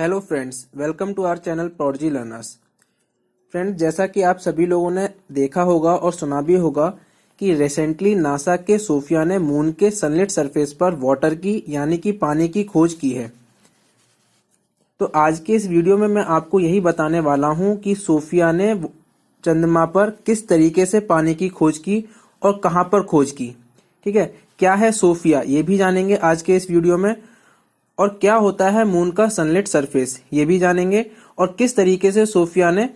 Hello friends, welcome to our channel prodigy learners. Friends, जैसा कि आप सभी लोगों ने देखा होगा और सुना भी होगा कि रिसेंटली नासा के सोफिया ने मून के सनलिट सरफेस पर वाटर की यानी कि पानी की खोज की है। तो आज के इस वीडियो में मैं आपको यही बताने वाला हूं कि सोफिया ने चंद्रमा पर किस तरीके से पानी की खोज की और कहां पर खोज की। ठीक है, क्या है सोफिया ये भी जानेंगे आज के इस वीडियो में, और क्या होता है मून का सनलिट सरफेस ये भी जानेंगे, और किस तरीके से सोफिया ने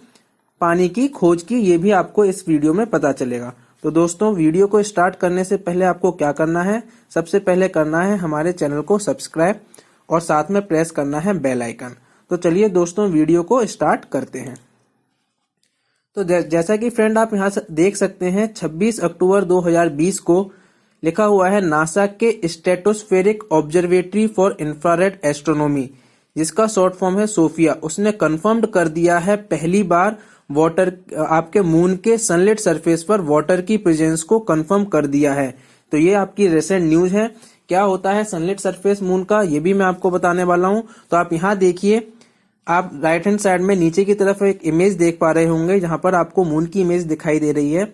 पानी की खोज की ये भी आपको इस वीडियो में पता चलेगा। तो दोस्तों, वीडियो को स्टार्ट करने से पहले आपको क्या करना है, सबसे पहले करना है हमारे चैनल को सब्सक्राइब और साथ में प्रेस करना है बेल आइकन। तो चलिए दोस्तों, वीडियो को स्टार्ट करते हैं। तो जैसा कि फ्रेंड आप यहाँ देख सकते हैं, 26 अक्टूबर 2020 को लिखा हुआ है नासा के stratospheric observatory for infrared astronomy, जिसका शॉर्ट फॉर्म है सोफिया। उसने कंफर्म्ड कर दिया है पहली बार वाटर, आपके मून के सनलिट सरफेस पर वाटर की प्रेजेंस को कंफर्म कर दिया है। तो ये आपकी रिसेंट न्यूज है। क्या होता है सनलिट सरफेस मून का ये भी मैं आपको बताने वाला हूं। तो आप यहाँ देखिए, आप राइट हैंड साइड में नीचे की तरफ एक इमेज देख पा रहे होंगे, जहां पर आपको मून की इमेज दिखाई दे रही है।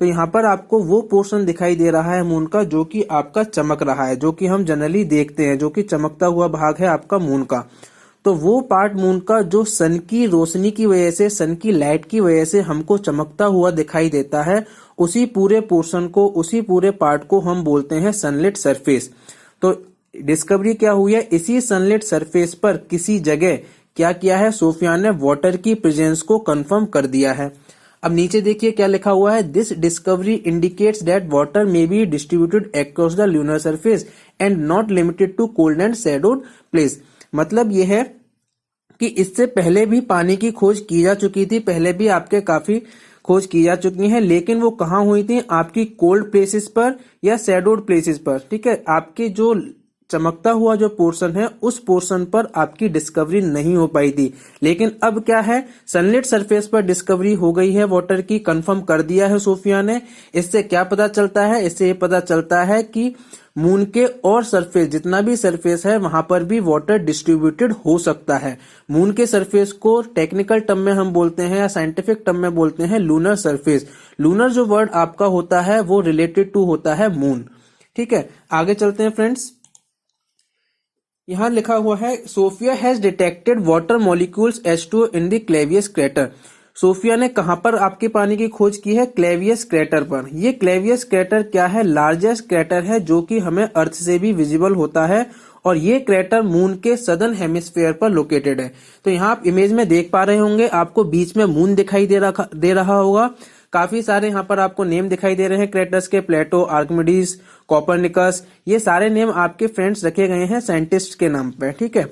तो यहाँ पर आपको वो पोर्शन दिखाई दे रहा है मून का जो कि आपका चमक रहा है, जो कि हम जनरली देखते हैं, जो कि चमकता हुआ भाग है आपका मून का। तो वो पार्ट मून का जो सन की रोशनी की वजह से, सन की लाइट की वजह से हमको चमकता हुआ दिखाई देता है, उसी पूरे पोर्शन को, उसी पूरे पार्ट को हम बोलते हैं सनलिट सरफेस। तो डिस्कवरी क्या हुई है, इसी सनलिट सरफेस पर किसी जगह क्या किया है सोफिया ने, वाटर की प्रेजेंस को कंफर्म कर दिया है। अब नीचे देखिए क्या लिखा हुआ है, this discovery indicates that water may be distributed across the lunar surface and not limited to cold and shadowed place. मतलब यह है कि इससे पहले भी पानी की खोज की जा चुकी थी, पहले भी आपके काफी खोज की जा चुकी है, लेकिन वो कहाँ हुई थी, आपकी कोल्ड प्लेसेस पर या शैडोड प्लेसेस पर। ठीक है, आपके जो चमकता हुआ जो पोर्शन है उस पोर्शन पर आपकी डिस्कवरी नहीं हो पाई थी। लेकिन अब क्या है, सनलिट सरफेस पर डिस्कवरी हो गई है वाटर की, कंफर्म कर दिया है सोफिया ने। इससे क्या पता चलता है, इससे ये पता चलता है कि मून के और सरफेस, जितना भी सरफेस है वहां पर भी वाटर डिस्ट्रीब्यूटेड हो सकता है। मून के सरफेस को टेक्निकल टर्म में हम बोलते हैं या साइंटिफिक टर्म में बोलते हैं लूनर सरफेस। लूनर जो वर्ड आपका होता है वो रिलेटेड टू होता है मून। ठीक है, आगे चलते हैं फ्रेंड्स। यहां लिखा हुआ है SOFIA has detected water molecules H2O in the Clavius crater. SOFIA ने कहां पर आपके पानी की खोज की है, क्लेवियस क्रेटर पर। ये क्लेवियस क्रेटर क्या है, लार्जेस्ट क्रेटर है जो कि हमें अर्थ से भी विजिबल होता है, और ये क्रेटर मून के सदर्न हेमिस्फीयर पर लोकेटेड है। तो यहाँ आप इमेज में देख पा रहे होंगे, आपको बीच में मून दिखाई दे रहा होगा। काफी सारे यहाँ पर आपको नेम दिखाई दे रहे हैं क्रेटर्स के, प्लेटो, आर्किमिडीज, कोपरनिकस, ये सारे नेम आपके फ्रेंड्स रखे गए हैं साइंटिस्ट के नाम पे। ठीक है,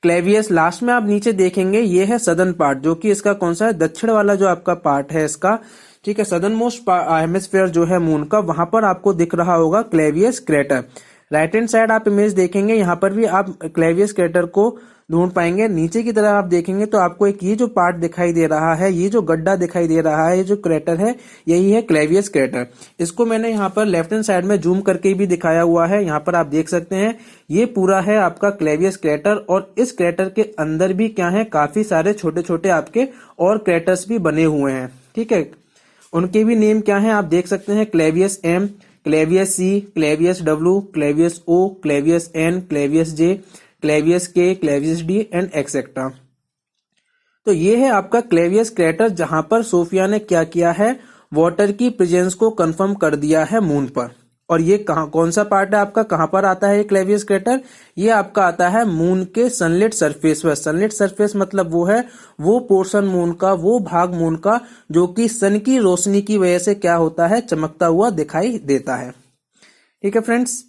क्लेवियस लास्ट में आप नीचे देखेंगे, ये है सदर्न पार्ट, जो कि इसका कौन सा है, दक्षिण वाला जो आपका पार्ट है इसका। ठीक है, सदर्न मोस्ट हेमिस्फीयर जो है मून का, वहां पर आपको दिख रहा होगा Clavius crater. Right hand side आप इमेज देखेंगे, यहाँ पर भी आप क्लेवियस क्रेटर को ढूंढ पाएंगे। नीचे की तरफ आप देखेंगे तो आपको एक ये जो पार्ट दिखाई दे रहा है, ये जो गड्ढा दिखाई दे रहा है, ये जो क्रेटर है, यही है क्लेवियस क्रेटर। इसको मैंने यहाँ पर लेफ्ट हैंड साइड में जूम करके भी दिखाया हुआ है, यहाँ पर आप देख सकते हैं। ये पूरा है आपका क्लेवियस क्रेटर, और इस क्रेटर के अंदर भी क्या है, काफी सारे छोटे छोटे आपके और क्रेटर्स भी बने हुए हैं। ठीक है, उनके भी नेम क्या है आप देख सकते हैं, Clavius M, Clavius C, Clavius W, Clavius O, Clavius N, Clavius J, Clavius K, Clavius D and etcetera. तो ये है आपका क्लेवियस क्रेटर, जहां पर सोफिया ने क्या किया है, वाटर की प्रेजेंस को कंफर्म कर दिया है मून पर। और ये कहां, कौन सा पार्ट है आपका, कहां पर आता है ये क्लेवियस क्रेटर, ये आपका आता है मून के सनलिट सरफेस पर। सनलिट सरफेस मतलब वो है वो पोर्शन मून का, वो भाग मून का जो कि सन की रोशनी की वजह से क्या होता है, चमकता हुआ दिखाई देता है। ठीक है फ्रेंड्स,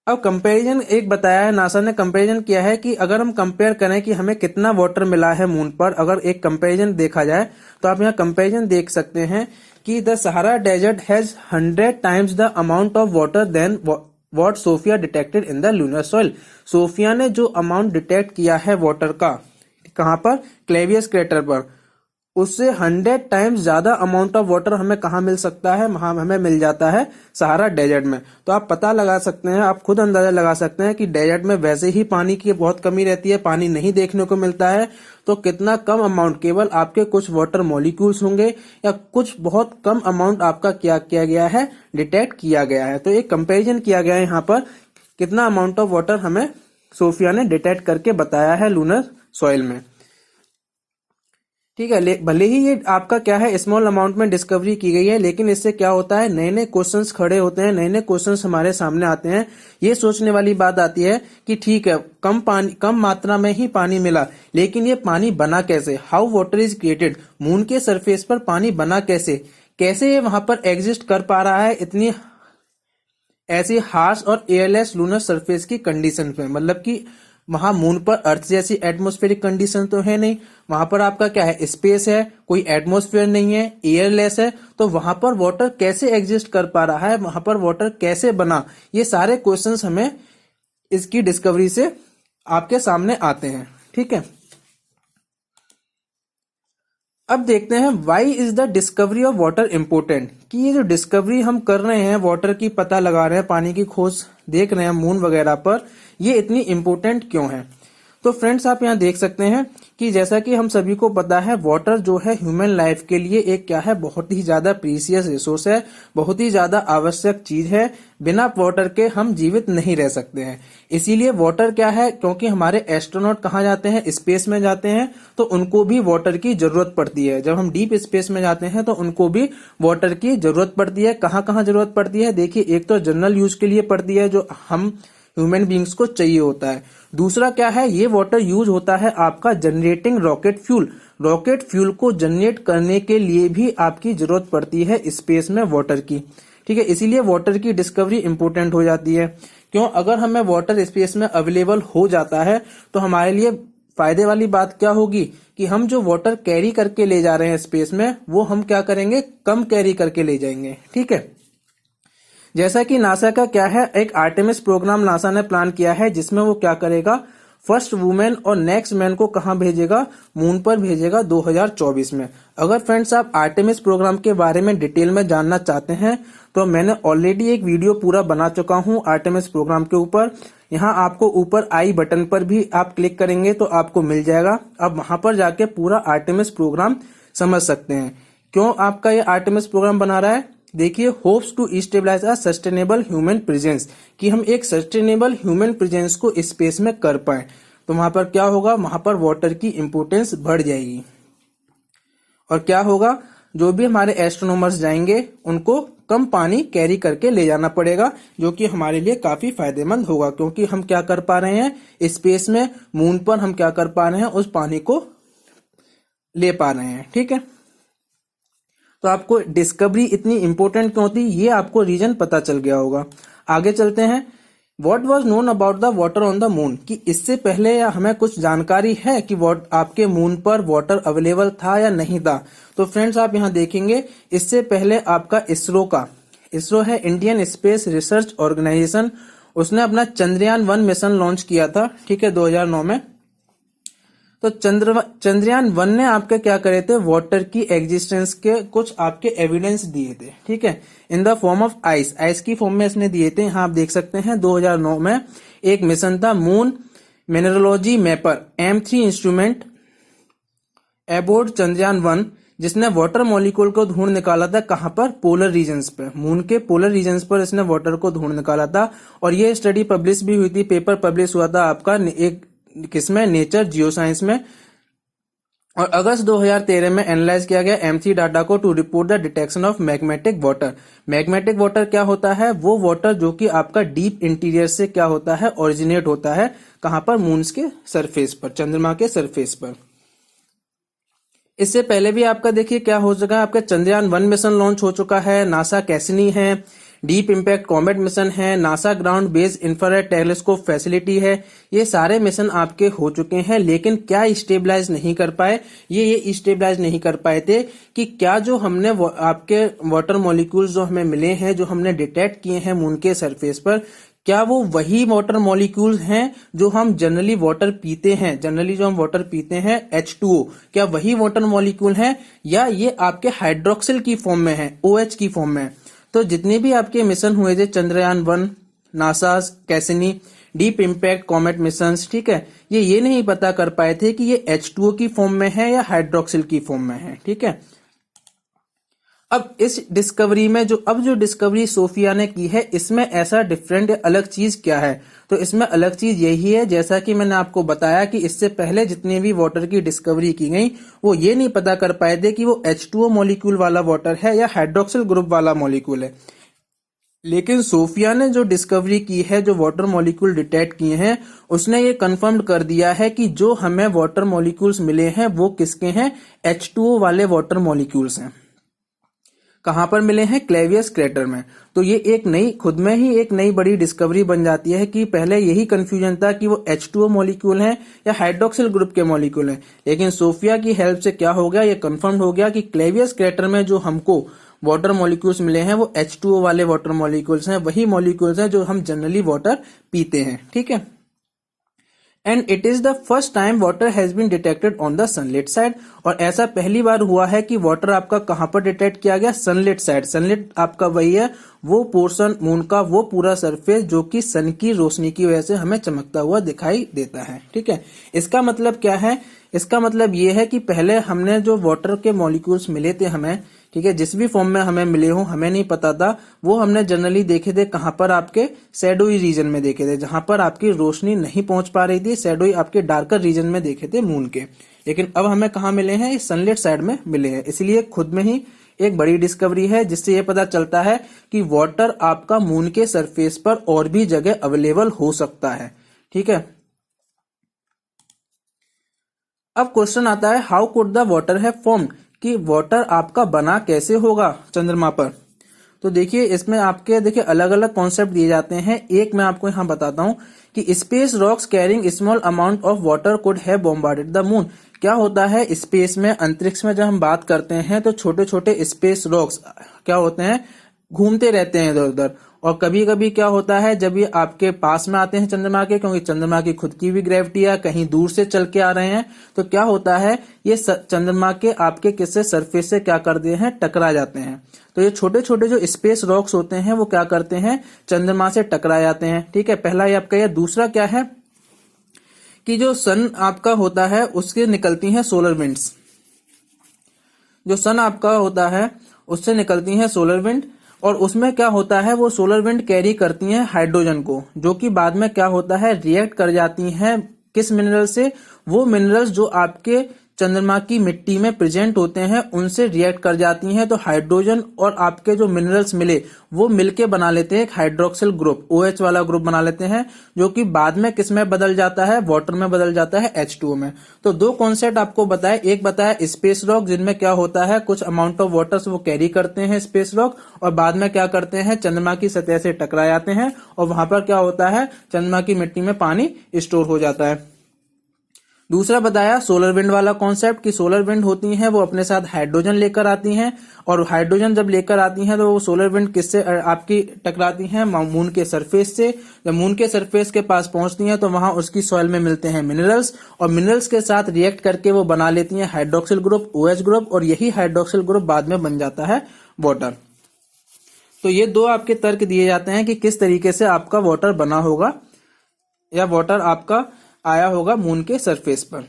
अब कंपैरिजन एक बताया है, नासा ने कंपैरिजन किया है कि अगर हम कंपेयर करें कि हमें कितना वाटर मिला है मून पर, अगर एक कंपैरिजन देखा जाए तो आप यहाँ कंपैरिजन देख सकते हैं कि the Sahara desert has 100 times the amount of water than what SOFIA detected in the lunar soil. SOFIA ने जो अमाउंट डिटेक्ट किया है वाटर का, कहां पर, क्लेवियस क्रेटर पर, उससे 100 टाइम्स ज्यादा अमाउंट ऑफ वाटर हमें कहाँ मिल सकता है, हमें मिल जाता है सहारा डेजर्ट में। तो आप पता लगा सकते हैं, आप खुद अंदाजा लगा सकते हैं कि डेजर्ट में वैसे ही पानी की बहुत कमी रहती है, पानी नहीं देखने को मिलता है, तो कितना कम अमाउंट, केवल आपके कुछ वाटर मॉलिक्यूल्स होंगे या कुछ बहुत कम अमाउंट आपका क्या किया गया है, डिटेक्ट किया गया है। तो एक कंपेरिजन किया गया है यहाँ पर, कितना अमाउंट ऑफ वाटर हमें सोफिया ने डिटेक्ट करके बताया है लूनर सॉइल में। ठीक है, भले ही ये आपका क्या है स्मॉल अमाउंट में डिस्कवरी की गई है, लेकिन इससे क्या होता है, नए नए क्वेश्चंस खड़े होते हैं, नए नए क्वेश्चंस हमारे सामने आते हैं। ये सोचने वाली बात आती है कि ठीक है, कम मात्रा में ही पानी मिला, लेकिन ये पानी बना कैसे, how water is created, moon के सरफेस पर पानी बना कैसे, कैसे ये वहां पर एग्जिस्ट कर पा रहा है इतनी ऐसी हार्श और एयरलेस लूनर सरफेस की कंडीशन पे। मतलब कि वहां मून पर अर्थ जैसी एटमॉस्फेरिक कंडीशन तो है नहीं, वहां पर आपका क्या है, स्पेस है, कोई एटमॉस्फेयर नहीं है, एयरलेस है, तो वहां पर वाटर कैसे एग्जिस्ट कर पा रहा है, वहां पर वाटर कैसे बना, ये सारे क्वेश्चंस हमें इसकी डिस्कवरी से आपके सामने आते हैं। ठीक है, अब देखते हैं why is the discovery of water important, कि ये जो डिस्कवरी हम कर रहे हैं, वाटर की पता लगा रहे हैं, पानी की खोज देख रहे हैं मून वगैरह पर, ये इतनी इम्पोर्टेंट क्यों है। तो फ्रेंड्स आप यहाँ देख सकते हैं कि जैसा कि हम सभी को पता है, वाटर जो है ह्यूमन लाइफ के लिए एक क्या है, बहुत ही ज्यादा प्रीसियस रिसोर्स है, बहुत ही ज्यादा आवश्यक चीज है। बिना वाटर के हम जीवित नहीं रह सकते हैं। इसीलिए वाटर क्या है, क्योंकि हमारे एस्ट्रोनॉट कहाँ जाते हैं, स्पेस में जाते हैं, तो उनको भी वाटर की जरूरत पड़ती है। जब हम डीप स्पेस में जाते हैं तो उनको भी वाटर की जरूरत पड़ती है। कहाँ कहाँ जरूरत पड़ती है, देखिए, एक तो जनरल यूज के लिए पड़ती है, जो हम ह्यूमन बींग्स को चाहिए होता है। दूसरा क्या है, ये वाटर यूज होता है आपका generating rocket fuel, rocket fuel को जनरेट करने के लिए भी आपकी जरूरत पड़ती है स्पेस में वाटर की। ठीक है, इसीलिए वाटर की डिस्कवरी इंपोर्टेंट हो जाती है। क्यों, अगर हमें वाटर स्पेस में अवेलेबल हो जाता है तो हमारे लिए फायदे वाली बात क्या होगी कि हम जो वाटर कैरी करके ले जा रहे हैं स्पेस में, वो हम क्या करेंगे, कम कैरी करके ले जाएंगे। ठीक है, जैसा कि नासा का क्या है, एक आर्टेमिस प्रोग्राम नासा ने प्लान किया है, जिसमें वो क्या करेगा, फर्स्ट वुमेन और नेक्स्ट मैन को कहां भेजेगा, मून पर भेजेगा 2024 में। अगर फ्रेंड्स आप आर्टेमिस प्रोग्राम के बारे में डिटेल में जानना चाहते हैं तो मैंने ऑलरेडी एक वीडियो पूरा बना चुका हूं आर्टेमिस प्रोग्राम के ऊपर। यहाँ आपको ऊपर आई बटन पर भी आप क्लिक करेंगे तो आपको मिल जाएगा। अब वहां पर जाके पूरा आर्टेमिस प्रोग्राम समझ सकते हैं। क्यों आपका ये आर्टेमिस प्रोग्राम बना रहा है, देखिए, hopes to stabilise a sustainable human presence, कि हम एक सस्टेनेबल ह्यूमन प्रेजेंस को स्पेस में कर पाए। तो वहां पर क्या होगा, वहां पर वाटर की इंपोर्टेंस बढ़ जाएगी। और क्या होगा, जो भी हमारे एस्ट्रोनॉमर्स जाएंगे उनको कम पानी कैरी करके ले जाना पड़ेगा, जो कि हमारे लिए काफी फायदेमंद होगा। क्योंकि हम क्या कर पा रहे हैं स्पेस में, मून पर हम क्या कर पा रहे हैं, उस पानी को ले पा रहे हैं। ठीक है, तो आपको डिस्कवरी इतनी इंपॉर्टेंट क्यों थी, ये आपको रीजन पता चल गया होगा। आगे चलते हैं, what was known about the water on the moon, कि इससे पहले हमें कुछ जानकारी है कि आपके मून पर वाटर अवेलेबल था या नहीं था। तो फ्रेंड्स आप यहाँ देखेंगे, इससे पहले आपका इसरो है इंडियन स्पेस रिसर्च ऑर्गेनाइजेशन, उसने अपना चंद्रयान-1 मिशन लॉन्च किया था। ठीक है, 2009 में। तो चंद्रयान-1 ने आपके क्या करे थे, वाटर की एग्जिस्टेंस के कुछ आपके एविडेंस दिए थे। ठीक है, in the form of ice की फॉर्म में इसने दिए थे। यहाँ आप देख सकते हैं 2009 में एक मिशन था moon mineralogy mapper M3 instrument aboard Chandrayaan, जिसने वाटर मॉलिक्यूल को ढूंढ निकाला था। कहां पर, पोलर रीजन्स पे, मून के पोलर रीजन्स पर इसने वाटर को ढूंढ निकाला था। और ये स्टडी पब्लिश भी हुई थी, पेपर पब्लिश हुआ था आपका एक किसमें, नेचर जियोसाइंस में। और अगस्त 2013 में एनालाइज किया गया M3 डाटा को to report the detection of magnetic water. Magnetic water क्या होता है, वो वाटर जो कि आपका डीप इंटीरियर से क्या होता है, ओरिजिनेट होता है। कहां पर, मून के सरफेस पर, चंद्रमा के सरफेस पर। इससे पहले भी आपका देखिए क्या हो चुका है, आपका चंद्रयान-1 मिशन लॉन्च हो चुका है, नासा कैसिनी है, डीप इम्पैक्ट कॉमेट मिशन है, NASA ground based infrared telescope facility है। ये सारे मिशन आपके हो चुके हैं, लेकिन क्या स्टेबलाइज नहीं कर पाए। ये स्टेबलाइज नहीं कर पाए थे कि क्या जो हमने आपके वाटर मॉलिक्यूल्स जो हमें मिले हैं, जो हमने डिटेक्ट किए हैं मून के सरफेस पर, क्या वो वही वाटर मॉलिक्यूल्स हैं जो हम जनरली वाटर पीते हैं, जनरली जो हम वाटर पीते हैं H2O, क्या वही वाटर मॉलिक्यूल हैं या ये आपके हाइड्रोक्सिल की फॉर्म में है, OH की फॉर्म में है। तो जितने भी आपके मिशन हुए थे, Chandrayaan 1, NASA, Cassini, deep impact comet missions, ठीक है, ये नहीं पता कर पाए थे कि ये H2O की फॉर्म में है या हाइड्रोक्सिल की फॉर्म में है, ठीक है। अब इस डिस्कवरी में जो डिस्कवरी सोफिया ने की है, इसमें ऐसा डिफरेंट अलग चीज क्या है? तो इसमें अलग चीज यही है, जैसा कि मैंने आपको बताया कि इससे पहले जितने भी वाटर की डिस्कवरी की गई वो ये नहीं पता कर पाए थे कि वो H2O मॉलिक्यूल वाला वाटर है या हाइड्रोक्सिल ग्रुप वाला मॉलिक्यूल है। लेकिन सोफिया ने जो डिस्कवरी की है, जो वाटर मॉलिक्यूल डिटेक्ट किए हैं, उसने ये कंफर्म कर दिया है कि जो हमें वाटर मॉलिक्यूल्स मिले हैं वो किसके हैं? H2O वाले वाटर मॉलिक्यूल्स हैं। कहां पर मिले हैं? क्लेवियस क्रेटर में। तो ये एक नई, खुद में ही एक नई बड़ी डिस्कवरी बन जाती है कि पहले यही कंफ्यूजन था कि वो H2O मॉलिक्यूल हैं या हाइड्रोक्सिल ग्रुप के मॉलिक्यूल हैं, लेकिन सोफिया की हेल्प से क्या हो गया, ये कंफर्म हो गया कि क्लेवियस क्रेटर में जो हमको वाटर मॉलिक्यूल्स मिले हैं वो H2O वाले वाटर मॉलिक्यूल्स हैं, वही मॉलिक्यूल्स हैं जो हम जनरली वाटर पीते हैं, ठीक है। And it is the first time water has been detected on the sunlit side, और ऐसा पहली बार हुआ है कि वाटर आपका कहां पर डिटेक्ट किया गया? Sunlit side. सनलिट आपका वही है, वो पोर्शन मून का, वो पूरा सरफेस जो कि सन की रोशनी की वजह से हमें चमकता हुआ दिखाई देता है, ठीक है। इसका मतलब क्या है? इसका मतलब ये है कि पहले हमने जो वाटर के मॉलिक्यूल्स मिले थे हमें, ठीक है, जिस भी फॉर्म में हमें मिले हो, हमें नहीं पता था, वो हमने जनरली देखे थे कहां पर? आपके शैडोई रीजन में देखे थे, जहां पर आपकी रोशनी नहीं पहुंच पा रही थी, शैडोई आपके डार्कर रीजन में देखे थे मून के। लेकिन अब हमें कहां मिले हैं? सनलाइट साइड में मिले हैं। इसलिए खुद में ही एक बड़ी डिस्कवरी है, जिससे यह पता चलता है कि वाटर आपका मून के सरफेस पर और भी जगह अवेलेबल हो सकता है, ठीक है। अब क्वेश्चन आता है, how could the water have formed, कि वाटर आपका बना कैसे होगा चंद्रमा पर? तो देखिए, इसमें आपके देखिए अलग अलग कॉन्सेप्ट दिए जाते हैं। एक मैं आपको यहां बताता हूं कि space rocks carrying small amount of water could have bombarded the moon. क्या होता है स्पेस में, अंतरिक्ष में जब हम बात करते हैं तो छोटे छोटे स्पेस रॉक्स क्या होते हैं? घूमते रहते हैं इधर उधर, और कभी कभी क्या होता है जब ये आपके पास में आते हैं चंद्रमा के, क्योंकि चंद्रमा की खुद की भी ग्रेविटी है, कहीं दूर से चल के आ रहे हैं, तो क्या होता है ये चंद्रमा के आपके किससे सरफेस से क्या करते हैं? टकरा जाते हैं। तो ये छोटे छोटे जो स्पेस रॉक्स होते हैं वो क्या करते हैं? चंद्रमा से टकरा जाते हैं, ठीक है। पहला ये आपका। यह दूसरा क्या है कि जो सन आपका होता है उसके निकलती हैं सोलर विंड्स। जो सन आपका होता है उससे निकलती हैं सोलर विंड, और उसमें क्या होता है, वो सोलर विंड कैरी करती हैं हाइड्रोजन को, जो कि बाद में क्या होता है, रिएक्ट कर जाती हैं किस मिनरल से? वो मिनरल्स जो आपके चंद्रमा की मिट्टी में प्रेजेंट होते हैं उनसे रिएक्ट कर जाती हैं। तो हाइड्रोजन और आपके जो मिनरल्स मिले वो मिलके बना लेते हैं एक हाइड्रोक्सिल ग्रुप, OH वाला ग्रुप बना लेते हैं, जो कि बाद में किस में बदल जाता है? वाटर में बदल जाता है, H2O में। तो दो कॉन्सेप्ट आपको बताया, एक बताया स्पेस रॉक, जिनमें क्या होता है कुछ अमाउंट ऑफ वाटर वो कैरी करते हैं स्पेस रॉक, और बाद में क्या करते हैं? चंद्रमा की सतह से टकरा जाते हैं, और वहां पर क्या होता है? चंद्रमा की मिट्टी में पानी स्टोर हो जाता है। दूसरा बताया सोलर विंड वाला कॉन्सेप्ट, कि सोलर विंड होती हैं वो अपने साथ हाइड्रोजन लेकर आती हैं, और हाइड्रोजन जब लेकर आती हैं तो वो सोलर विंड किससे आपकी टकराती हैं? मून के सरफेस से। जब मून के सरफेस के पास पहुंचती हैं तो वहां उसकी सॉइल में मिलते हैं मिनरल्स, और मिनरल्स के साथ रिएक्ट करके वो बना लेती हैं हाइड्रोक्सिल ग्रुप, OH ग्रुप, और यही हाइड्रोक्सिल ग्रुप बाद में बन जाता है वाटर। तो ये दो आपके तर्क दिए जाते हैं कि किस तरीके से आपका वाटर बना होगा या वाटर आपका आया होगा मून के सरफेस पर।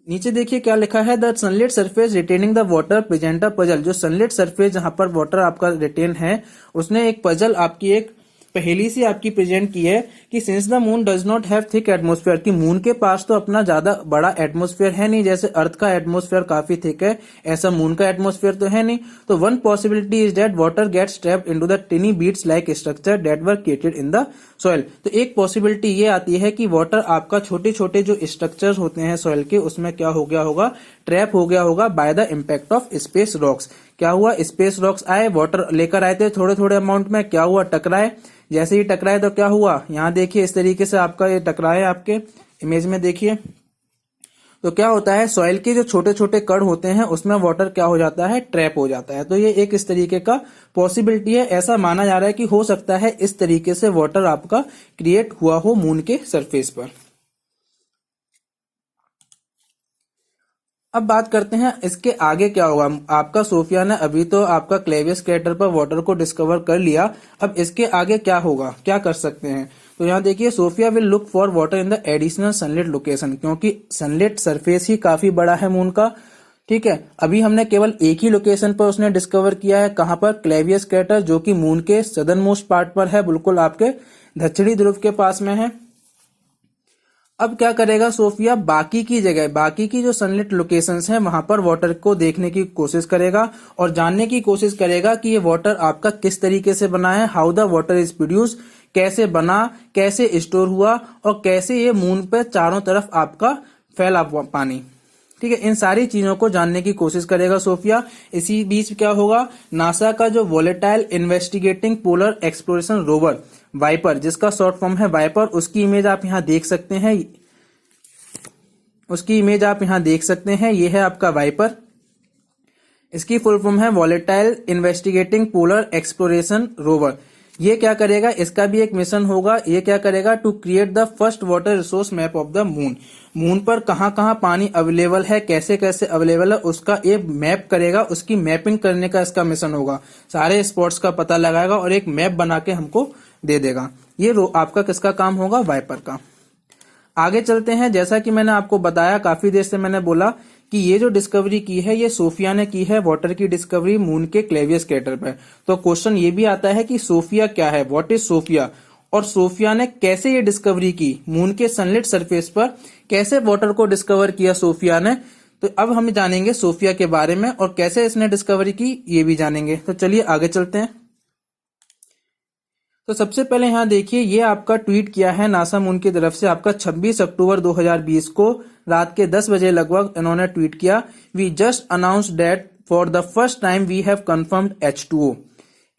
नीचे देखिए क्या लिखा है, the sunlit surface retaining the water present a puzzle. जो सनलिट सरफेस जहां पर वाटर आपका रिटेन है उसने एक पजल आपकी, एक पहेली से आपकी प्रेजेंट की है कि since the moon does not have thick atmosphere, कि मून के पास तो अपना ज्यादा बड़ा एटमॉस्फेयर है नहीं, जैसे अर्थ का एटमॉस्फेयर काफी थिक है ऐसा मून का एटमॉस्फेयर तो है नहीं। तो one possibility is that water gets trapped into the tiny beads like structure that were created in the soil. तो एक पॉसिबिलिटी ये आती है कि वाटर आपका छोटे छोटे जो स्ट्रक्चर्स होते हैं सॉइल के, उसमें क्या हो गया होगा? ट्रैप हो गया होगा by the impact of space rocks. क्या हुआ? स्पेस रॉक्स आए, वाटर लेकर आए थे थोड़े थोड़े अमाउंट में, क्या हुआ? टकराए। जैसे ही टकराए तो क्या हुआ? यहां देखिए इस तरीके से आपका ये टकराए, आपके इमेज में देखिए। तो क्या होता है, सॉइल के जो छोटे छोटे कण होते हैं उसमें वाटर क्या हो जाता है, ट्रैप हो जाता है। तो ये एक इस तरीके का पॉसिबिलिटी है। ऐसा माना जा रहा है कि हो सकता है इस तरीके से वाटर आपका क्रिएट हुआ हो मून के सरफेस पर। अब बात करते हैं इसके आगे क्या होगा। आपका सोफिया ने अभी तो आपका क्लेवियस क्रेटर पर वाटर को डिस्कवर कर लिया, अब इसके आगे क्या होगा, क्या कर सकते हैं। तो यहाँ देखिए, SOFIA will look for water in the additional sunlit location, क्योंकि सनलिट सरफेस ही काफी बड़ा है मून का। ठीक है, अभी हमने केवल एक ही लोकेशन पर उसने डिस्कवर किया है, कहां पर, क्लेवियस क्रेटर, जो कि मून के सदर्न मोस्ट पार्ट पर है, बिल्कुल आपके दक्षिणी ध्रुव के पास में है। अब क्या करेगा सोफिया, बाकी की जगह, बाकी की जो सनलिट लोकेशंस हैं वहां पर वाटर को देखने की कोशिश करेगा और जानने की कोशिश करेगा कि ये वाटर आपका किस तरीके से बना है, how the water is produce, कैसे बना, कैसे स्टोर हुआ और कैसे ये मून पे चारों तरफ आपका फैला पानी। ठीक है, इन सारी चीजों को जानने की कोशिश करेगा सोफिया। इसी बीच क्या होगा, नासा का जो volatile investigating polar exploration rover VIPER, जिसका शॉर्ट फॉर्म है वाइपर, उसकी इमेज आप यहां देख सकते हैं, उसकी इमेज आप यहां देख सकते हैं, ये है आपका वाइपर। इसकी फुल फॉर्म है volatile investigating polar exploration rover. ये क्या करेगा, इसका भी एक मिशन होगा। ये क्या करेगा, to create the first water resource map of the moon. Moon पर कहां कहां पानी अवेलेबल है, कैसे कैसे अवेलेबल है, उसका एक मैप करेगा, उसकी मैपिंग करने का इसका मिशन होगा। सारे स्पॉट्स का पता लगाएगा और एक मैप बना के हमको दे देगा। ये आपका किसका काम होगा, वाइपर का। आगे चलते हैं। जैसा कि मैंने आपको बताया, काफी देर से मैंने बोला कि ये जो डिस्कवरी की है ये सोफिया ने की है, वाटर की डिस्कवरी मून के क्लेवियस क्रेटर पर। तो क्वेश्चन ये भी आता है कि सोफिया क्या है, व्हाट इज सोफिया, और सोफिया ने कैसे ये डिस्कवरी की, मून के सनलिट सरफेस पर कैसे वाटर को डिस्कवर किया सोफिया ने। तो अब हम जानेंगे सोफिया के बारे में और कैसे इसने डिस्कवरी की ये भी जानेंगे। तो चलिए आगे चलते हैं। तो सबसे पहले यहाँ देखिए, ये आपका ट्वीट किया है नासा मून की तरफ से आपका 26 अक्टूबर 2020 को रात के 10 बजे लगभग इन्होंने ट्वीट किया, we just announce that for the first time we have confirmed H2O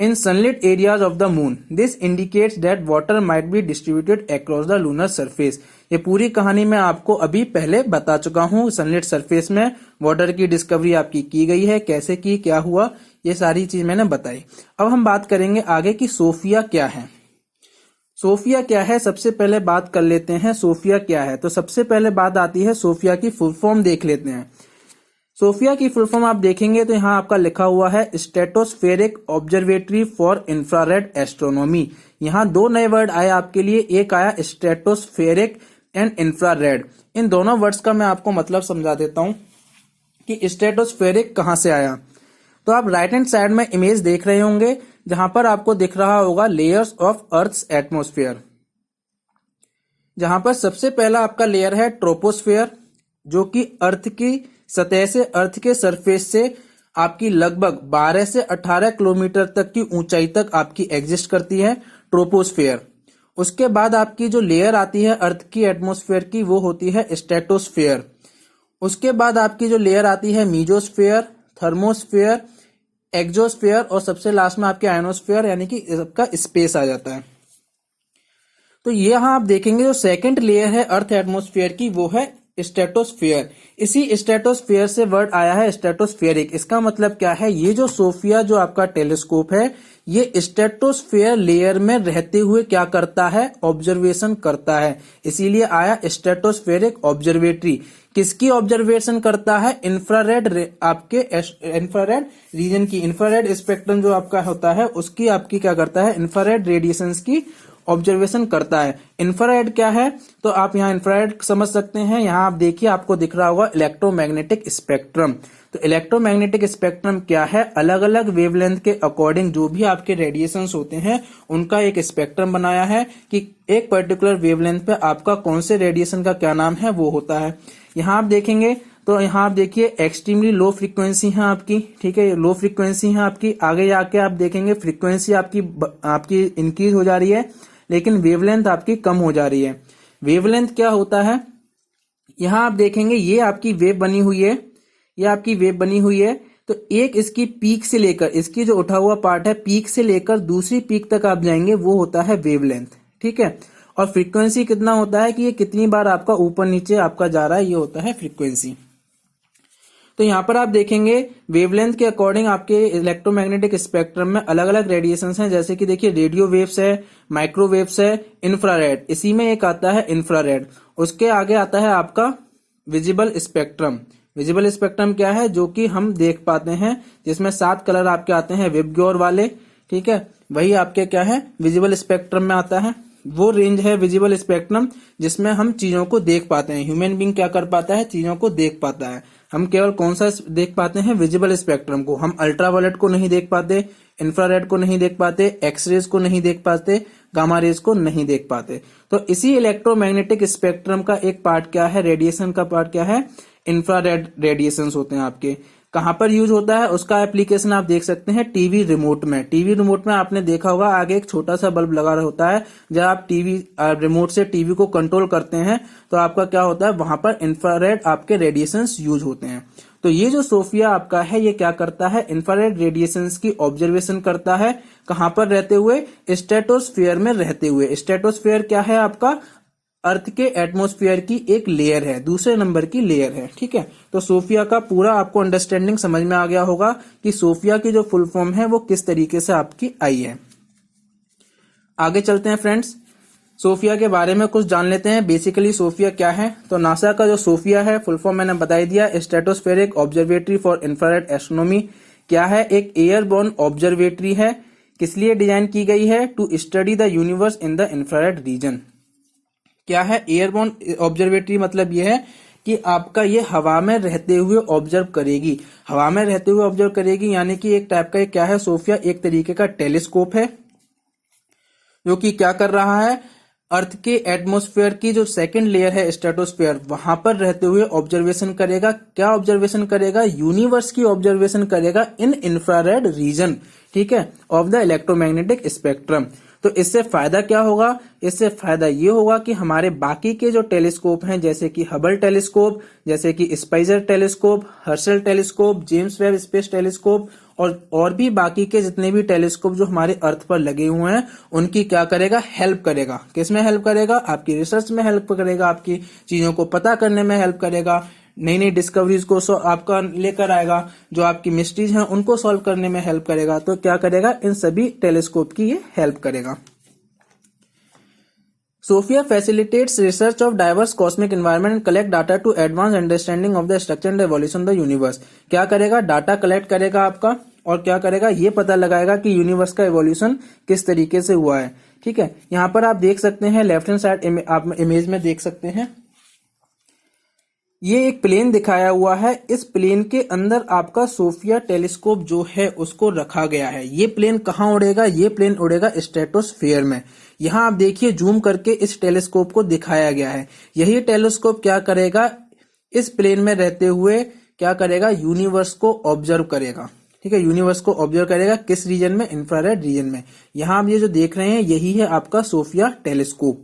in sunlit areas of the moon. This indicates that water might be distributed across the lunar surface. ये पूरी कहानी मैं आपको अभी पहले बता चुका हूँ। सनलिट सरफेस में वाटर की डिस्कवरी आपकी की गई है, कैसे की, क्या हुआ, ये सारी चीज मैंने बताई। अब हम बात करेंगे आगे कि सोफिया क्या है। सोफिया क्या है, सबसे पहले बात कर लेते हैं सोफिया क्या है। तो सबसे पहले बात आती है सोफिया की फुल फॉर्म देख लेते हैं। सोफिया की फुल फॉर्म आप देखेंगे तो यहाँ आपका लिखा हुआ है stratospheric observatory for infrared astronomy. यहाँ दो नए वर्ड आए आपके लिए, एक आया स्ट्रेटोस्फेरिक एंड इंफ्रारेड। इन दोनों वर्ड्स का मैं आपको मतलब समझा देता हूं कि स्ट्रेटोस्फेरिक कहां से आया। तो आप राइट हैंड साइड में इमेज देख रहे होंगे जहां पर आपको दिख रहा होगा लेयर्स ऑफ अर्थ्स एटमॉस्फेयर, जहां पर सबसे पहला आपका लेयर है ट्रोपोस्फेयर, जो कि अर्थ की सतह से, अर्थ के सरफेस से आपकी लगभग 12 से 18 किलोमीटर तक की ऊंचाई तक आपकी एग्जिस्ट करती है ट्रोपोस्फेयर। उसके बाद आपकी जो लेयर आती है अर्थ की एटमॉस्फेयर की, वो होती है स्ट्रेटोस्फेयर। उसके बाद आपकी जो लेयर आती है मीजोस्फेयर, थर्मोस्फेयर, एक्सोस्फेयर और सबसे लास्ट में आपके आयनोस्फेयर, यानी कि सबका स्पेस आ जाता है। तो ये यहां आप देखेंगे जो सेकंड लेयर है अर्थ एटमॉस्फेयर की, वो है स्ट्रेटोस्फेयर। इसी स्ट्रेटोस्फेयर से वर्ड आया है स्ट्रेटोस्फेरिक। इसका मतलब क्या है, ये जो सोफिया जो आपका टेलीस्कोप है ये स्ट्रेटोस्फेयर लेयर में रहते हुए क्या करता है, ऑब्जर्वेशन करता है, इसीलिए आया स्ट्रेटोस्फेरिक ऑब्जर्वेटरी। किसकी ऑब्जर्वेशन करता है, इंफ्रारेड, आपके इंफ्रारेड रीजन की, इंफ्रारेड स्पेक्ट्रम जो आपका होता है उसकी आपकी क्या करता है, इंफ्रारेड रेडिएशंस की ऑब्जर्वेशन करता है। इंफ्रारेड क्या है, तो आप यहाँ इंफ्रारेड समझ सकते हैं। यहाँ आप देखिए आपको दिख रहा होगा इलेक्ट्रोमैग्नेटिक स्पेक्ट्रम। तो इलेक्ट्रोमैग्नेटिक स्पेक्ट्रम क्या है, अलग अलग वेवलेंथ के अकॉर्डिंग जो भी आपके रेडिएशंस होते हैं उनका एक स्पेक्ट्रम बनाया है कि एक पर्टिकुलर वेवलेंथ पे आपका कौन से रेडिएशन का क्या नाम है वो होता है। यहाँ आप देखेंगे तो यहाँ आप देखिए एक्सट्रीमली लो फ्रीक्वेंसी है आपकी, ठीक है, लो फ्रीक्वेंसी है आपकी। आगे जाके आप देखेंगे फ्रीक्वेंसी आपकी इंक्रीज हो जा रही है, लेकिन वेवलेंथ आपकी कम हो जा रही है। वेवलेंथ क्या होता है, यहां आप देखेंगे ये आपकी वेव बनी हुई है, ये आपकी वेव बनी हुई है। तो एक इसकी पीक से लेकर, इसकी जो उठा हुआ पार्ट है, पीक से लेकर दूसरी पीक तक आप जाएंगे वो होता है वेवलेंथ, ठीक है। और फ्रीक्वेंसी कितना होता है कि ये कितनी बार आपका ऊपर नीचे आपका जा रहा है, ये होता है फ्रीक्वेंसी। तो यहाँ पर आप देखेंगे वेवलेंथ के अकॉर्डिंग आपके इलेक्ट्रोमैग्नेटिक स्पेक्ट्रम में अलग अलग रेडिएशंस हैं, जैसे कि देखिए रेडियो वेव्स है, माइक्रोवेव्स है, इंफ्रारेड, इसी में एक आता है इंफ्रारेड। उसके आगे आता है आपका विजिबल स्पेक्ट्रम। विजिबल स्पेक्ट्रम क्या है, जो कि हम देख पाते हैं, जिसमें 7 कलर आपके आते हैं विबग्योर वाले, ठीक है, वही आपके क्या है विजिबल स्पेक्ट्रम में आता है। वो रेंज है विजिबल स्पेक्ट्रम जिसमें हम चीजों को देख पाते हैं। ह्यूमन बीइंग क्या कर पाता है, चीजों को देख पाता है। हम केवल कौन सा देख पाते हैं, विजिबल स्पेक्ट्रम को। हम अल्ट्रावायलेट को नहीं देख पाते, इंफ्रारेड को नहीं देख पाते, एक्सरेज को नहीं देख पाते, गामा रेज को नहीं देख पाते। तो इसी इलेक्ट्रोमैग्नेटिक स्पेक्ट्रम का एक पार्ट क्या है, रेडिएशन का पार्ट क्या है, इंफ्रारेड रेडिएशंस होते हैं आपके। कहां पर यूज होता है, उसका एप्लीकेशन आप देख सकते हैं टीवी रिमोट में। टीवी रिमोट में आपने देखा होगा आगे एक छोटा सा बल्ब लगा होता है, जब आप टीवी रिमोट से टीवी को कंट्रोल करते हैं तो आपका क्या होता है, वहां पर इंफ्रारेड आपके रेडिएशंस यूज होते हैं। तो ये जो सोफिया आपका है ये क्या करता है, इंफ्रारेड रेडिएशंस की ऑब्जर्वेशन करता है। कहां पर रहते हुए, स्ट्रेटोस्फीयर में रहते हुए। स्ट्रेटोस्फीयर क्या है आपका, अर्थ के एटमॉस्फेयर की एक लेयर है, दूसरे नंबर की लेयर है, ठीक है। तो सोफिया का पूरा आपको अंडरस्टैंडिंग समझ में आ गया होगा कि सोफिया की जो फुल फॉर्म है वो किस तरीके से आपकी आई है। आगे चलते हैं फ्रेंड्स, सोफिया के बारे में कुछ जान लेते हैं। बेसिकली सोफिया क्या है, तो नासा का जो सोफिया है फुल फॉर्म मैंने बता दिया, stratospheric observatory for infrared astronomy. क्या है, एक एयरबोर्न ऑब्जर्वेटरी है। किस लिए डिजाइन की गई है, to study the universe in the infrared region. क्या है, एयरबोर्न ऑब्जर्वेटरी मतलब यह है कि आपका ये हवा में रहते हुए ऑब्जर्व करेगी। हवा में रहते हुए ऑब्जर्व करेगी यानी कि एक टाइप का क्या है, सोफिया एक तरीके का टेलीस्कोप है, जो कि क्या कर रहा है, अर्थ के एटमॉस्फेयर की जो सेकंड लेयर है स्ट्रेटोस्फेयर, वहां पर रहते हुए ऑब्जर्वेशन करेगा। क्या ऑब्जर्वेशन करेगा, यूनिवर्स की ऑब्जर्वेशन करेगा इन इंफ्रारेड रीजन, ठीक है, ऑफ द इलेक्ट्रोमैग्नेटिक स्पेक्ट्रम। तो इससे फायदा क्या होगा, इससे फायदा ये होगा कि हमारे बाकी के जो टेलीस्कोप हैं, जैसे कि हबल टेलीस्कोप, जैसे कि Spitzer telescope, Herschel telescope, James Webb space telescope और भी बाकी के जितने भी टेलीस्कोप जो हमारे अर्थ पर लगे हुए हैं, उनकी क्या करेगा, हेल्प करेगा। किसमें हेल्प करेगा, आपकी रिसर्च में हेल्प करेगा, आपकी चीजों को पता करने में हेल्प करेगा, नई नई डिस्कवरीज को आपका लेकर आएगा, जो आपकी मिस्ट्रीज हैं उनको सॉल्व करने में हेल्प करेगा। तो क्या करेगा, इन सभी टेलीस्कोप की ये हेल्प करेगा। SOFIA facilitates research of diverse cosmic environment and collect data to advance understanding of the structure and evolution of the universe. क्या करेगा, डाटा कलेक्ट करेगा आपका, और क्या करेगा, ये पता लगाएगा कि यूनिवर्स का एवोल्यूशन किस तरीके से हुआ है, ठीक है। यहाँ पर आप देख सकते हैं लेफ्ट हैंड साइड आप इमेज में देख सकते हैं, ये एक प्लेन दिखाया हुआ है। इस प्लेन के अंदर आपका सोफिया टेलीस्कोप जो है उसको रखा गया है। ये प्लेन कहाँ उड़ेगा, ये प्लेन उड़ेगा स्ट्रेटोस्फेयर में। यहां आप देखिए जूम करके इस टेलीस्कोप को दिखाया गया है। यही टेलीस्कोप क्या करेगा, इस प्लेन में रहते हुए क्या करेगा, यूनिवर्स को ऑब्जर्व करेगा, ठीक है। यूनिवर्स को ऑब्जर्व करेगा किस रीजन में, इंफ्रारेड रीजन में। यहां आप ये जो देख रहे हैं यही है आपका सोफिया टेलीस्कोप,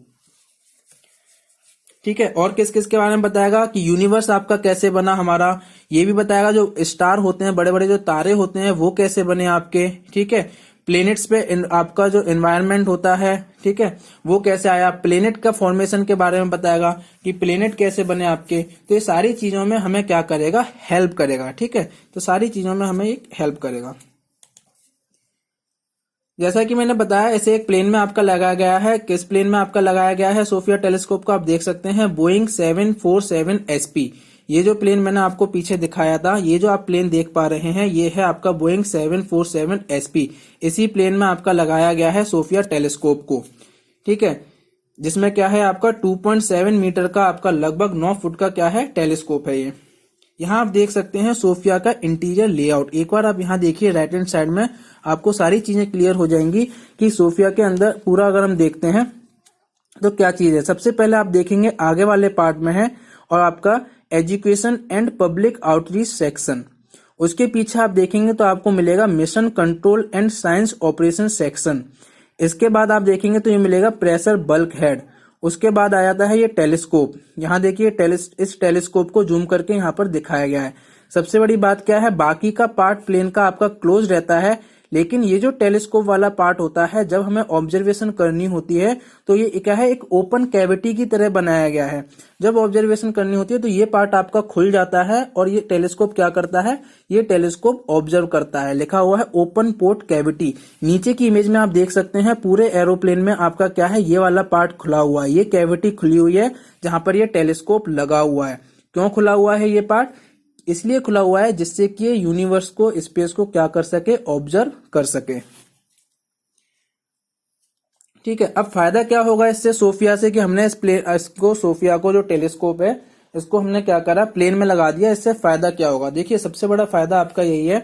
ठीक है। और किस किस के बारे में बताएगा कि यूनिवर्स आपका कैसे बना हमारा, ये भी बताएगा। जो स्टार होते हैं, बड़े बड़े जो तारे होते हैं, वो कैसे बने आपके, ठीक है। प्लेनेट्स पे आपका जो एनवायरनमेंट होता है, ठीक है, वो कैसे आया। प्लेनेट का फॉर्मेशन के बारे में बताएगा कि प्लेनेट कैसे बने आपके। तो ये सारी चीजों में हमें क्या करेगा, हेल्प करेगा, ठीक है। तो सारी चीजों में हमें एक हेल्प करेगा। जैसा कि मैंने बताया, ऐसे एक प्लेन में आपका लगाया गया है। किस प्लेन में आपका लगाया गया है सोफिया टेलीस्कोप को, आप देख सकते हैं बोइंग 747 SP। ये जो प्लेन मैंने आपको पीछे दिखाया था, ये जो आप प्लेन देख पा रहे हैं, ये है आपका बोइंग 747 SP। इसी प्लेन में आपका लगाया गया है सोफिया टेलीस्कोप को, ठीक है, जिसमें क्या है आपका 2.7 मीटर का आपका लगभग 9 फुट का क्या है टेलीस्कोप है ये। यहाँ आप देख सकते हैं सोफिया का इंटीरियर लेआउट। एक बार आप यहाँ देखिए राइट हैंड साइड में, आपको सारी चीजें क्लियर हो जाएंगी कि सोफिया के अंदर पूरा अगर हम देखते हैं तो क्या चीज है। सबसे पहले आप देखेंगे आगे वाले पार्ट में है और आपका education and public outreach section. उसके पीछे आप देखेंगे तो आपको मिलेगा mission control and science operation section. इसके बाद आप देखेंगे तो ये मिलेगा प्रेशर बल्क हेड। उसके बाद आ जाता है ये टेलीस्कोप। यहाँ देखिए इस टेलीस्कोप को जूम करके यहाँ पर दिखाया गया है। सबसे बड़ी बात क्या है, बाकी का पार्ट प्लेन का आपका क्लोज रहता है, लेकिन ये जो टेलीस्कोप वाला पार्ट होता है, जब हमें ऑब्जर्वेशन करनी होती है तो ये क्या है, एक ओपन कैविटी की तरह बनाया गया है। जब ऑब्जर्वेशन करनी होती है तो ये पार्ट आपका खुल जाता है और ये टेलीस्कोप क्या करता है, ये टेलीस्कोप ऑब्जर्व करता है। लिखा हुआ है ओपन पोर्ट कैविटी। नीचे की इमेज में आप देख सकते हैं पूरे एरोप्लेन में आपका क्या है, ये वाला पार्ट खुला हुआ है, ये कैविटी खुली हुई है जहां पर ये टेलीस्कोप लगा हुआ है। क्यों खुला हुआ है ये पार्ट? इसलिए खुला हुआ है जिससे कि ये यूनिवर्स को, स्पेस को क्या कर सके, ऑब्जर्व कर सके। ठीक है, अब फायदा क्या होगा इससे सोफिया से कि हमने इसको सोफिया को, जो टेलीस्कोप है, इसको हमने क्या करा, प्लेन में लगा दिया। इससे फायदा क्या होगा? देखिए, सबसे बड़ा फायदा आपका यही है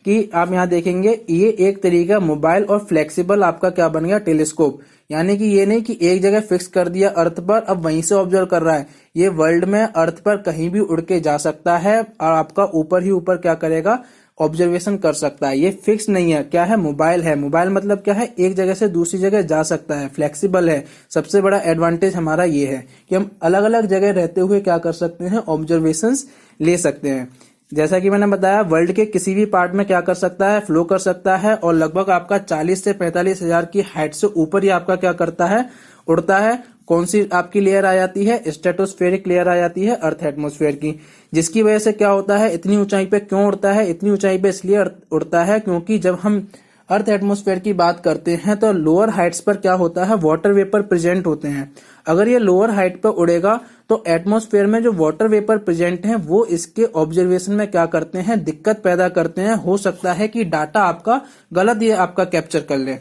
कि आप यहां देखेंगे, ये एक तरीका मोबाइल और फ्लेक्सिबल आपका क्या बन गया, टेलीस्कोप। यानी कि ये नहीं कि एक जगह फिक्स कर दिया अर्थ पर, अब वहीं से ऑब्जर्व कर रहा है। ये वर्ल्ड में अर्थ पर कहीं भी उड़ के जा सकता है और आपका ऊपर ही ऊपर क्या करेगा, ऑब्जर्वेशन कर सकता है। ये फिक्स नहीं है, क्या है, मोबाइल है। मोबाइल मतलब क्या है, एक जगह से दूसरी जगह जा सकता है, फ्लेक्सिबल है। सबसे बड़ा एडवांटेज हमारा ये है कि हम अलग अलग जगह रहते हुए क्या कर सकते हैं, ऑब्जर्वेशंस ले सकते हैं। जैसा कि मैंने बताया, वर्ल्ड के किसी भी पार्ट में क्या कर सकता है, फ्लो कर सकता है और लगभग आपका 40 से 45 हजार की हाइट से ऊपर ही आपका क्या करता है, उड़ता है। कौन सी आपकी लेयर आ जाती है, स्ट्रेटोस्फेरिक लेयर आ जाती है अर्थ एटमॉस्फेयर की, जिसकी वजह से क्या होता है, इतनी ऊंचाई पे क्यों उड़ता है, इतनी ऊंचाई पे इसलिए उड़ता है क्योंकि जब हम अर्थ एटमॉस्फेयर की बात करते हैं तो लोअर हाइट्स पर क्या होता है, वाटर वेपर प्रेजेंट होते हैं। अगर ये लोअर हाइट पर उड़ेगा तो एटमॉस्फेयर में जो वाटर वेपर प्रेजेंट हैं वो इसके ऑब्जर्वेशन में क्या करते हैं, दिक्कत पैदा करते हैं। हो सकता है कि डाटा आपका गलत ये आपका कैप्चर कर ले।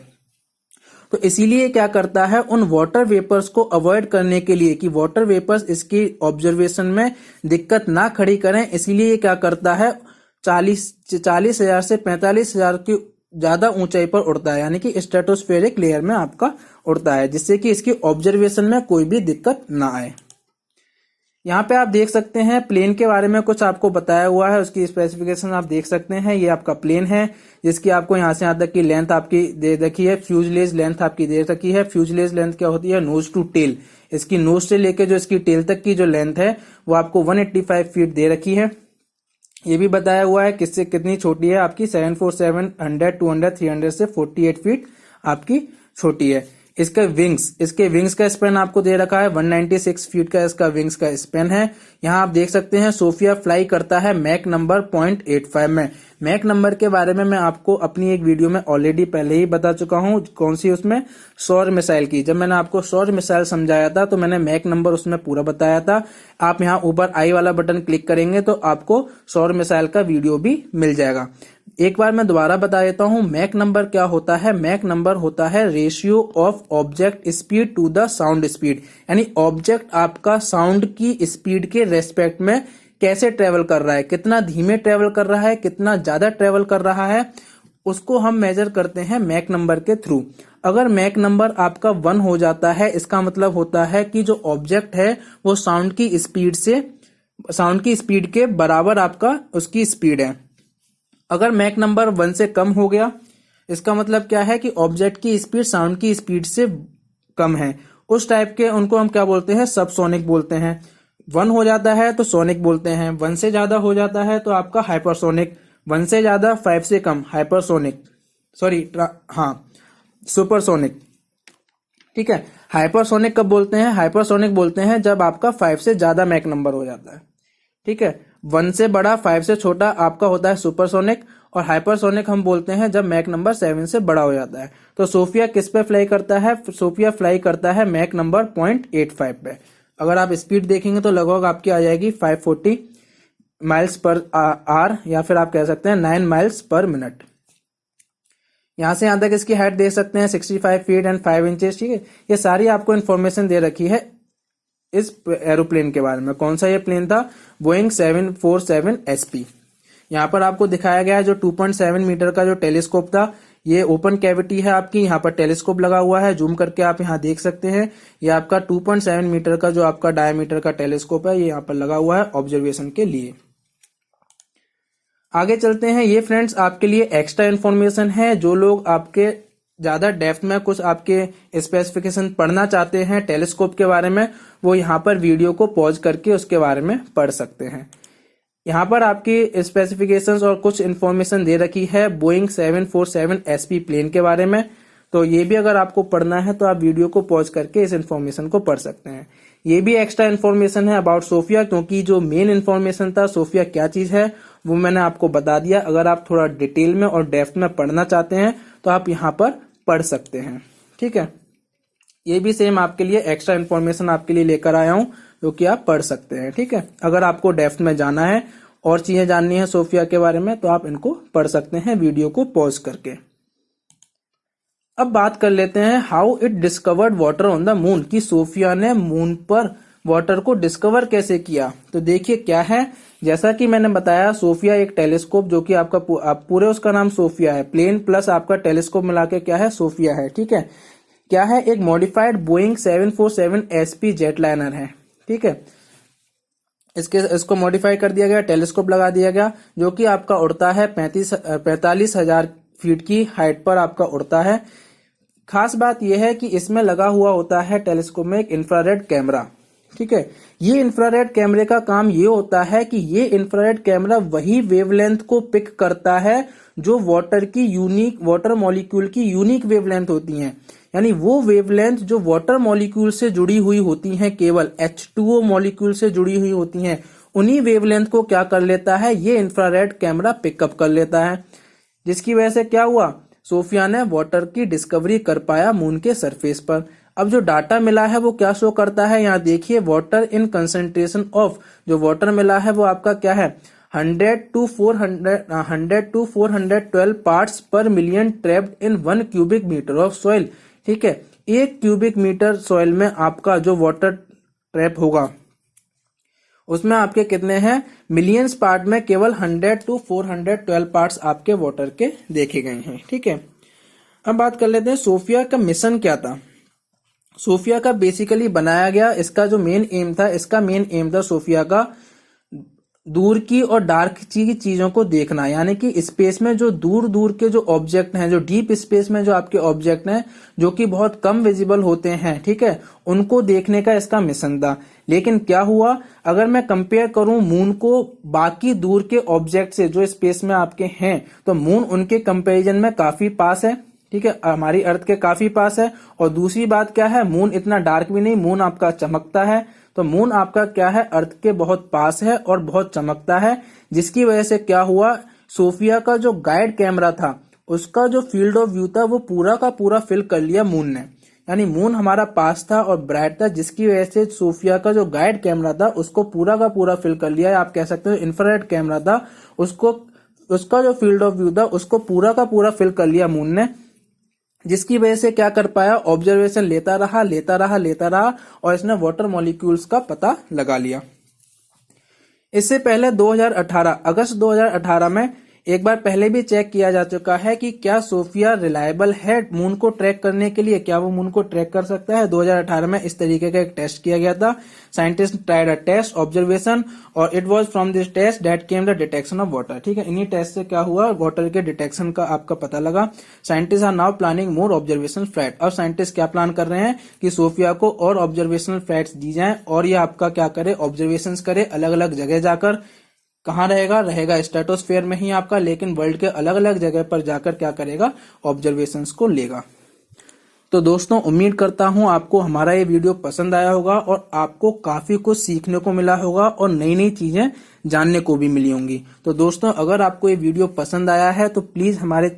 तो इसीलिए क्या करता है, उन वाटर वेपर्स को अवॉइड करने के लिए कि वाटर वेपर्स इसकी ऑब्जर्वेशन में दिक्कत ना खड़ी करें, इसीलिए ये क्या करता है, 40 हजार से 45 हजार की ज्यादा ऊंचाई पर उड़ता है, यानी कि स्ट्रेटोस्फेरिक लेयर में आपका उड़ता है, जिससे कि इसकी ऑब्जर्वेशन में कोई भी दिक्कत ना आए। यहाँ पे आप देख सकते हैं प्लेन के बारे में कुछ आपको बताया हुआ है, उसकी स्पेसिफिकेशन आप देख सकते हैं। ये आपका प्लेन है जिसकी आपको यहाँ से यहाँ तक की लेंथ आपकी दे रखी है, फ्यूजलेज लेंथ आपकी दे रखी है। फ्यूजलेज लेंथ क्या होती है, नोज टू टेल। इसकी नोज से लेके जो इसकी टेल तक की जो लेंथ है वो आपको 185 फीट दे रखी है। ये भी बताया हुआ है किससे कितनी छोटी है, आपकी 747, 100, 200, 300 से 48 फीट आपकी छोटी है। इसके विंग्स का स्पेन आपको दे रखा है, 196 फीट का इसका विंग्स का स्पेन है। यहाँ आप देख सकते हैं सोफिया फ्लाई करता है मैक नंबर 0.85 में। मैक नंबर के बारे में मैं आपको अपनी एक वीडियो में ऑलरेडी पहले ही बता चुका हूं। कौन सी, उसमें सौर मिसाइल की। जब मैंने आपको सौर मिसाइल समझाया था तो मैंने मैक नंबर उसमें पूरा बताया था। आप यहाँ ऊपर आई वाला बटन क्लिक करेंगे तो आपको सौर मिसाइल का वीडियो भी मिल जाएगा। एक बार मैं दोबारा बता देता हूं, मैक नंबर क्या होता है। मैक नंबर होता है ratio of object speed to the sound speed, यानी ऑब्जेक्ट आपका साउंड की स्पीड के रेस्पेक्ट में कैसे ट्रेवल कर रहा है, कितना धीमे ट्रेवल कर रहा है, कितना ज्यादा ट्रेवल कर रहा है, उसको हम मेजर करते हैं मैक नंबर के थ्रू। अगर मैक नंबर आपका 1 हो जाता है, इसका मतलब होता है कि जो ऑब्जेक्ट है वो साउंड की स्पीड के बराबर आपका उसकी स्पीड है। अगर मैक नंबर 1 से कम हो गया, इसका मतलब क्या है कि ऑब्जेक्ट की स्पीड साउंड की स्पीड से कम है। उस टाइप के उनको हम क्या बोलते हैं, सबसोनिक बोलते हैं। 1 हो जाता है तो सोनिक बोलते हैं, 1 से ज्यादा हो जाता है तो आपका हाइपरसोनिक, 1 से ज्यादा 5 से कम हाइपरसोनिक, सुपरसोनिक। ठीक है, हाइपरसोनिक कब बोलते हैं, हाइपरसोनिक बोलते हैं जब आपका 5 से ज्यादा मैक नंबर हो जाता है। ठीक है, 1 से बड़ा 5 से छोटा आपका होता है सुपरसोनिक, और हाइपरसोनिक हम बोलते हैं जब मैक नंबर 7 से बड़ा हो जाता है। तो सोफिया किस पे फ्लाई करता है, सोफिया फ्लाई करता है मैक नंबर 0.85 पे। अगर आप स्पीड देखेंगे तो लगभग आपकी आ जाएगी 540 माइल्स पर आवर, या फिर आप कह सकते हैं 9 माइल्स पर मिनट। यहां से यहां तक इसकी हाइट देख सकते हैं 65 फीट एंड 5 इंचेस। ठीक है, ये सारी आपको इन्फॉर्मेशन दे रखी है इस एरोप्लेन के बारे में। कौन सा ये प्लेन था, बोइंग 747 SP। यहाँ पर आपको दिखाया गया है जो 2.7 मीटर का जो टेलीस्कोप था, ये ओपन कैविटी है आपकी, यहाँ पर टेलीस्कोप लगा हुआ है। जूम करके आप यहाँ देख सकते हैं, ये आपका 2.7 मीटर का जो आपका डायमीटर का टेलीस्कोप है, ये यहाँ पर लगा हुआ है ऑब्जर्वेशन के लिए। आगे चलते हैं। ये फ्रेंड्स आपके लिए एक्स्ट्रा इन्फॉर्मेशन है। जो लोग आपके ज्यादा डेप्थ में कुछ आपके स्पेसिफिकेशन पढ़ना चाहते हैं टेलीस्कोप के बारे में, वो यहाँ पर वीडियो को पॉज करके उसके बारे में पढ़ सकते हैं। यहाँ पर आपकी स्पेसिफिकेशंस और कुछ इन्फॉर्मेशन दे रखी है बोइंग 747 SP प्लेन के बारे में। तो ये भी अगर आपको पढ़ना है तो आप वीडियो को पॉज करके इस इन्फॉर्मेशन को पढ़ सकते हैं। ये भी एक्स्ट्रा इन्फॉर्मेशन है अबाउट सोफिया, क्योंकि जो मेन इन्फॉर्मेशन था सोफिया क्या चीज है वो मैंने आपको बता दिया। अगर आप थोड़ा डिटेल में और डेप्थ में पढ़ना चाहते हैं तो आप यहाँ पर पढ़ सकते हैं। ठीक है, ये भी सेम आपके लिए एक्स्ट्रा इन्फॉर्मेशन आपके लिए लेकर आया हूं जो कि आप पढ़ सकते हैं। ठीक है, अगर आपको डेप्थ में जाना है और चीजें जाननी है सोफिया के बारे में तो आप इनको पढ़ सकते हैं वीडियो को पॉज करके। अब बात कर लेते हैं how it discovered water on the moon, कि सोफिया ने मून पर वाटर को डिस्कवर कैसे किया। तो देखिए क्या है, जैसा कि मैंने बताया सोफिया एक टेलीस्कोप जो कि आपका पूरे उसका नाम सोफिया है, प्लेन प्लस आपका टेलीस्कोप मिला के क्या है सोफिया है। ठीक है, क्या है, एक मॉडिफाइड बोइंग 747 SP जेटलाइनर है। ठीक है, इसको मॉडिफाई कर दिया गया, टेलीस्कोप लगा दिया गया जो कि आपका उड़ता है 45,000 फीट की हाइट पर आपका उड़ता है। खास बात यह है कि इसमें लगा हुआ होता है टेलीस्कोप में एक इंफ्रारेड कैमरा। ठीक है, ये इंफ्रारेड कैमरे का काम ये होता है कि ये इंफ्रारेड कैमरा वही वेवलेंथ को पिक करता है जो वाटर मॉलिक्यूल की यूनिक वेवलेंथ होती हैं। यानी वो वेवलेंथ जो वाटर मॉलिक्यूल से जुड़ी हुई होती हैं, केवल H2O मॉलिक्यूल से जुड़ी हुई होती हैं, उन्हीं वेवलेंथ को क्या कर लेता है, ये इंफ्रारेड कैमरा पिकअप कर लेता है। जिसकी वजह से क्या हुआ, सोफिया ने वाटर की डिस्कवरी कर पाया मून के सरफेस पर। अब जो डाटा मिला है वो क्या शो करता है, यहाँ देखिए वाटर इन कंसंट्रेशन ऑफ, जो वाटर मिला है वो आपका क्या है 100 to 412 पार्ट्स पर million trapped in 1 cubic metre of soil. ठीक है, 1 क्यूबिक मीटर सॉइल में आपका जो वाटर ट्रैप होगा उसमें आपके कितने हैं, मिलियंस पार्ट में केवल 100 to 412 पार्ट्स आपके वाटर के देखे गए हैं। ठीक है, अब बात कर लेते हैं सोफिया का मिशन क्या था। सोफिया का बेसिकली बनाया गया, इसका जो मेन एम था सोफिया का दूर की और डार्क की चीजों को देखना। यानी कि स्पेस में जो दूर दूर के जो ऑब्जेक्ट हैं, जो डीप स्पेस में जो आपके ऑब्जेक्ट हैं जो कि बहुत कम विजिबल होते हैं, ठीक है, उनको देखने का इसका मिशन था। लेकिन क्या हुआ, अगर मैं कंपेयर करूं मून को बाकी दूर के ऑब्जेक्ट से जो स्पेस में आपके हैं, तो मून उनके कंपेरिजन में काफी पास है। ठीक है, हमारी अर्थ के काफी पास है। और दूसरी बात क्या है, मून इतना डार्क भी नहीं, मून आपका चमकता है। तो मून आपका क्या है, अर्थ के बहुत पास है और बहुत चमकता है। जिसकी वजह से क्या हुआ, सोफिया का जो गाइड कैमरा था उसका जो फील्ड ऑफ व्यू था वो पूरा का पूरा फिल कर लिया मून ने। यानी मून हमारा पास था और ब्राइट था, जिसकी वजह से सोफिया का जो गाइड कैमरा था उसको पूरा का पूरा फिल कर लिया। आप कह सकते हो इंफ्रारेड कैमरा था, उसका जो फील्ड ऑफ व्यू था उसको पूरा का पूरा फिल कर लिया मून ने। जिसकी वजह से क्या कर पाया, ऑब्जर्वेशन लेता रहा और इसने वाटर मॉलिक्यूल्स का पता लगा लिया। इससे पहले 2018 अगस्त 2018 में एक बार पहले भी चेक किया जा चुका है कि क्या सोफिया रिलायबल है मून को ट्रैक करने के लिए, क्या वो मून को ट्रैक कर सकता है। 2018 में इस तरीके का एक टेस्ट किया गया था। Scientist tried a test observation और it was from this test that came the detection of water. ठीक है, इन्हीं टेस्ट से क्या हुआ, वाटर के डिटेक्शन का आपका पता लगा। Scientist are now planning more observational flight. अब साइंटिस्ट क्या प्लान कर रहे हैं कि सोफिया को और ऑब्जर्वेशनल फ्लाइट्स दी जाए और ये आपका क्या करे, ऑब्जर्वेशन करे अलग अलग जगह जाकर। कहाँ रहेगा स्ट्रेटोस्फेयर में ही आपका, लेकिन वर्ल्ड के अलग अलग जगह पर जाकर क्या करेगा, ऑब्जर्वेशंस को लेगा। तो दोस्तों उम्मीद करता हूं आपको हमारा ये वीडियो पसंद आया होगा और आपको काफी कुछ सीखने को मिला होगा और नई नई चीजें जानने को भी मिली होंगी। तो दोस्तों अगर आपको ये वीडियो पसंद आया है तो प्लीज हमारे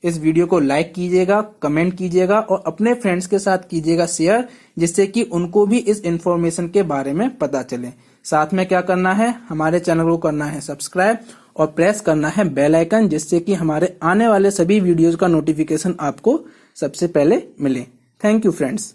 इस वीडियो को लाइक कीजिएगा, कमेंट कीजिएगा और अपने फ्रेंड्स के साथ कीजिएगा शेयर, जिससे कि उनको भी इस इंफॉर्मेशन के बारे में पता चले। साथ में क्या करना है, हमारे चैनल को करना है सब्सक्राइब और प्रेस करना है बेल आइकन, जिससे कि हमारे आने वाले सभी वीडियोज का नोटिफिकेशन आपको सबसे पहले मिले। Thank you friends.